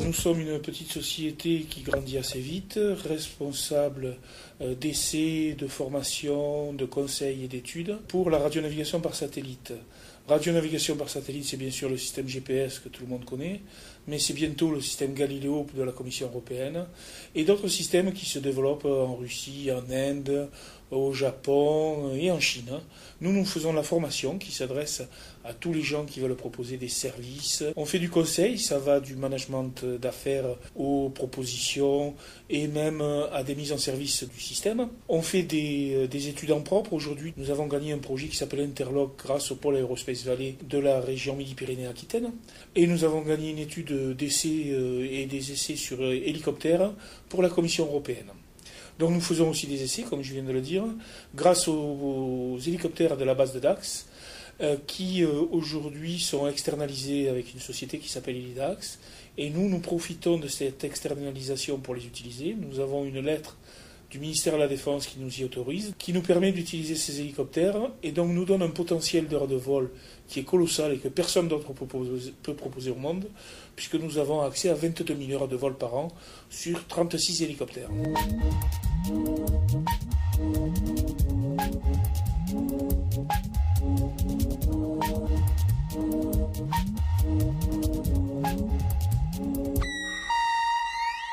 Nous sommes une petite société qui grandit assez vite, responsable d'essais, de formation, de conseils et d'études pour la radionavigation par satellite. Radionavigation par satellite, c'est bien sûr le système GPS que tout le monde connaît, mais c'est bientôt le système Galileo de la Commission européenne et d'autres systèmes qui se développent en Russie, en Inde, au Japon et en Chine. Nous faisons la formation qui s'adresse à tous les gens qui veulent proposer des services. On fait du conseil, ça va du management d'affaires aux propositions et même à des mises en service du système. On fait des études en propre. Aujourd'hui, nous avons gagné un projet qui s'appelle Interloc grâce au pôle Aerospace Valley de la région Midi-Pyrénées-Aquitaine. Et nous avons gagné une étude d'essai et des essais sur hélicoptères pour la Commission européenne. Donc nous faisons aussi des essais, comme je viens de le dire, grâce aux hélicoptères de la base de Dax, qui aujourd'hui sont externalisés avec une société qui s'appelle Helidax. Et nous profitons de cette externalisation pour les utiliser. Nous avons une lettre du ministère de la Défense qui nous y autorise, qui nous permet d'utiliser ces hélicoptères et donc nous donne un potentiel d'heures de vol qui est colossal et que personne d'autre peut proposer au monde, puisque nous avons accès à 22 000 heures de vol par an sur 36 hélicoptères.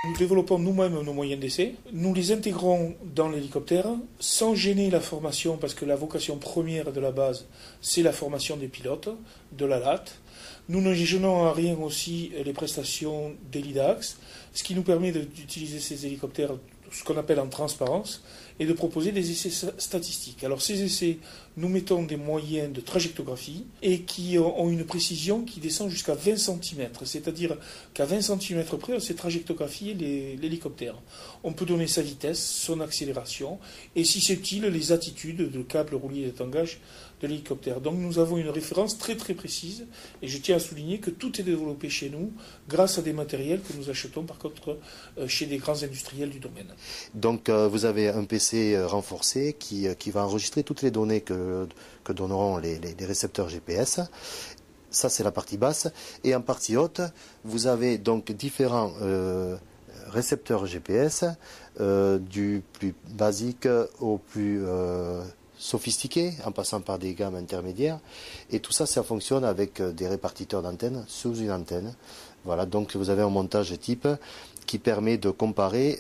Nous développons nous-mêmes nos moyens d'essai. Nous les intégrons dans l'hélicoptère sans gêner la formation parce que la vocation première de la base, c'est la formation des pilotes de la LAT. Nous ne gênons en rien aussi les prestations d'Helidax, ce qui nous permet d'utiliser ces hélicoptères, ce qu'on appelle en transparence, et de proposer des essais statistiques. Alors ces essais, nous mettons des moyens de trajectographie et qui ont une précision qui descend jusqu'à 20 cm. C'est-à-dire qu'à 20 cm près, on sait trajectographier l'hélicoptère. On peut donner sa vitesse, son accélération et si c'est utile, les attitudes de câble roulis et de tangage de l'hélicoptère. Donc nous avons une référence très très précise et je tiens à souligner que tout est développé chez nous grâce à des matériels que nous achetons par contre chez des grands industriels du domaine. Donc vous avez un PC renforcé qui va enregistrer toutes les données que donneront les récepteurs GPS. Ça c'est la partie basse. Et en partie haute, vous avez donc différents récepteurs GPS du plus basique au plus sophistiqué, en passant par des gammes intermédiaires, et tout ça, ça fonctionne avec des répartiteurs d'antennes sous une antenne. Voilà, donc vous avez un montage type qui permet de comparer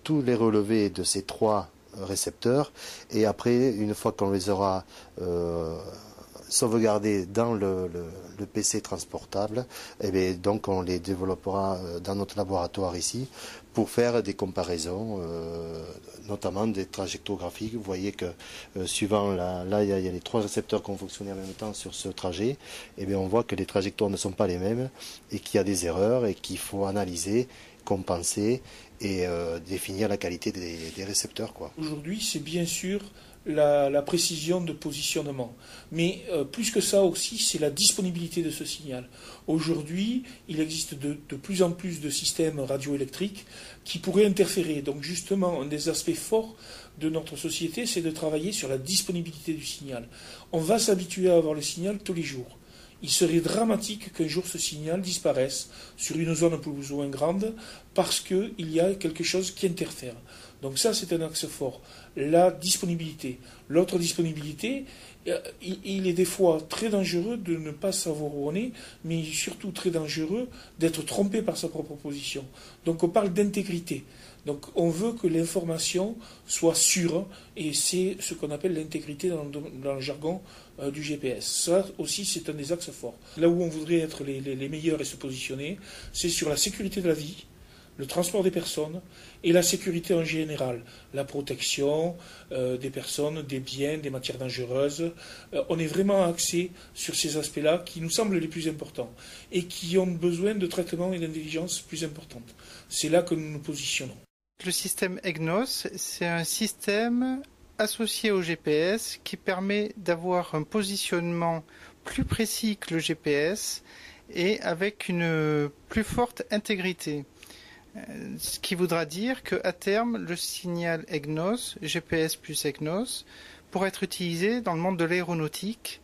tous les relevés de ces trois récepteurs, et après, une fois qu'on les aura sauvegardés dans le PC transportable, et bien, donc on les développera dans notre laboratoire ici pour faire des comparaisons, notamment des trajectographiques. Vous voyez que suivant là il y a les trois récepteurs qui ont fonctionné en même temps sur ce trajet, et bien on voit que les trajectoires ne sont pas les mêmes et qu'il y a des erreurs et qu'il faut analyser, compenser et définir la qualité des récepteurs, quoi. Aujourd'hui, c'est bien sûr la précision de positionnement. Mais plus que ça aussi, c'est la disponibilité de ce signal. Aujourd'hui, il existe de plus en plus de systèmes radioélectriques qui pourraient interférer. Donc justement, un des aspects forts de notre société, c'est de travailler sur la disponibilité du signal. On va s'habituer à avoir le signal tous les jours. Il serait dramatique qu'un jour ce signal disparaisse sur une zone plus ou moins grande parce qu'il y a quelque chose qui interfère. Donc ça, c'est un axe fort. La disponibilité. L'autre disponibilité, il est des fois très dangereux de ne pas savoir où on est, mais surtout très dangereux d'être trompé par sa propre position. Donc on parle d'intégrité. Donc on veut que l'information soit sûre, et c'est ce qu'on appelle l'intégrité dans le jargon du GPS. Ça aussi, c'est un des axes forts. Là où on voudrait être les meilleurs et se positionner, c'est sur la sécurité de la vie, le transport des personnes et la sécurité en général, la protection des personnes, des biens, des matières dangereuses. On est vraiment axé sur ces aspects-là qui nous semblent les plus importants et qui ont besoin de traitement et d'intelligence plus importantes. C'est là que nous nous positionnons. Le système EGNOS, c'est un système associé au GPS qui permet d'avoir un positionnement plus précis que le GPS et avec une plus forte intégrité. Ce qui voudra dire qu'à terme, le signal EGNOS, GPS plus EGNOS, pourra être utilisé dans le monde de l'aéronautique,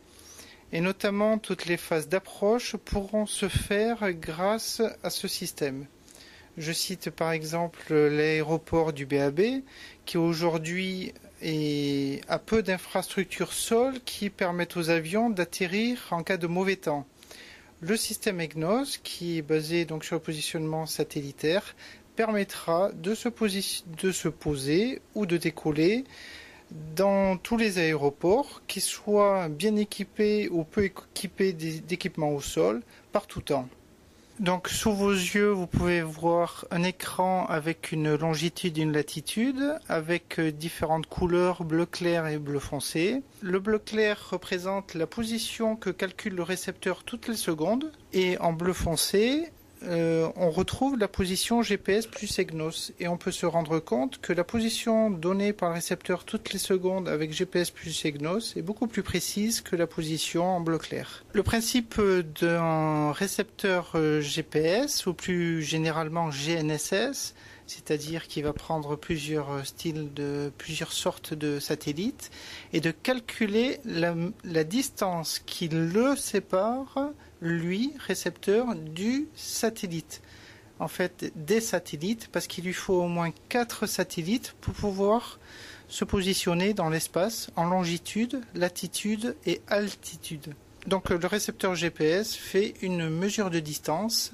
et notamment toutes les phases d'approche pourront se faire grâce à ce système. Je cite par exemple l'aéroport du BAB, qui aujourd'hui a peu d'infrastructures sol qui permettent aux avions d'atterrir en cas de mauvais temps. Le système EGNOS, qui est basé donc sur le positionnement satellitaire, permettra de se poser ou de décoller dans tous les aéroports, qu'ils soient bien équipés ou peu équipés d'équipements au sol, par tout temps. Donc sous vos yeux, vous pouvez voir un écran avec une longitude et une latitude, avec différentes couleurs bleu clair et bleu foncé. Le bleu clair représente la position que calcule le récepteur toutes les secondes, et en bleu foncé, on retrouve la position GPS plus EGNOS, et on peut se rendre compte que la position donnée par le récepteur toutes les secondes avec GPS plus EGNOS est beaucoup plus précise que la position en bleu clair. Le principe d'un récepteur GPS, ou plus généralement GNSS, c'est-à-dire qu'il va prendre plusieurs sortes de satellites, et de calculer la distance qui le sépare, lui, récepteur, du satellite. En fait, des satellites, parce qu'il lui faut au moins 4 satellites pour pouvoir se positionner dans l'espace en longitude, latitude et altitude. Donc le récepteur GPS fait une mesure de distance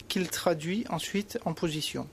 qu'il traduit ensuite en position.